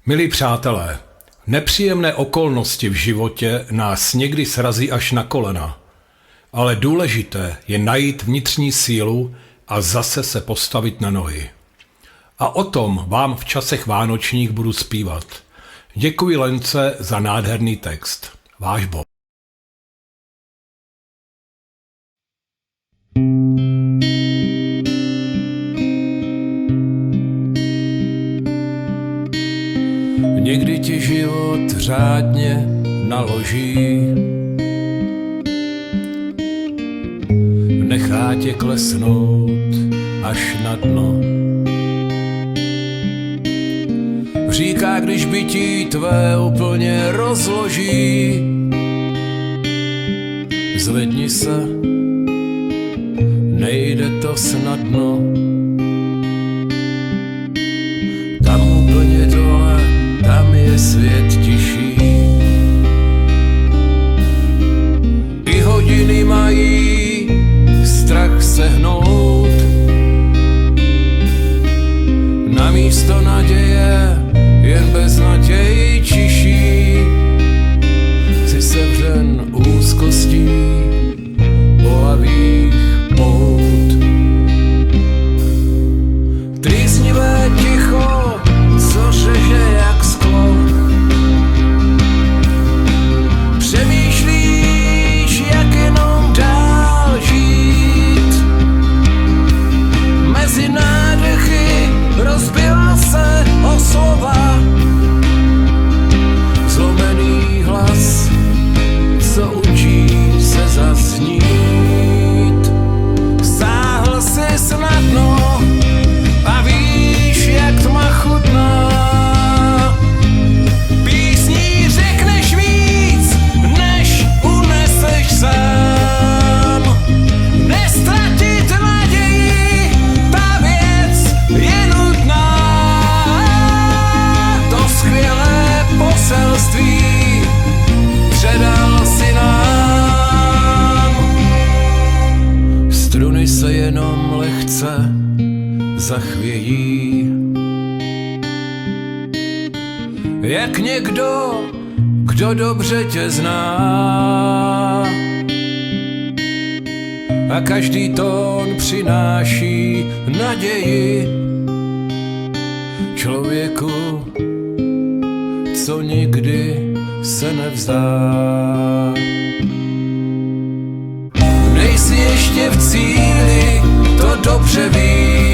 Milí přátelé, nepříjemné okolnosti v životě nás někdy srazí až na kolena, ale důležité je najít vnitřní sílu a zase se postavit na nohy. A o tom vám v časech vánočních budu zpívat. Děkuji Lence za nádherný text. Váš Bob. Někdy ti život řádně naloží, nechá tě klesnout až na dno. Říká, když bytí tvé úplně rozloží, zvedni se, nejde to snadno. Tam úplně dole, tam je svět tiší. I hodiny mají strach se hnout. Na místo naděje jen beznaděj čiší. Jsi sevřen úzkostí, bolavých pout. Trýsnivé ticho, co řeže jak sklo. Přemýšlíš, jak jenom dál žít. Mezi nádechy rozbila se o slova. Zlomený hlas, co učí se zaznít. Sáhl si snadno a víš, jak tma chutná. Písní řekneš víc, než uneseš sám. Nestratit naději, ta věc je nutná. To skvělé poselství předal si nám. Struny se jenom lehce zachvějí, jak někdo, kdo dobře tě zná. A každý tón přináší naději člověku, co nikdy se nevzdá. Nejsi ještě v cíli, to dobře víš.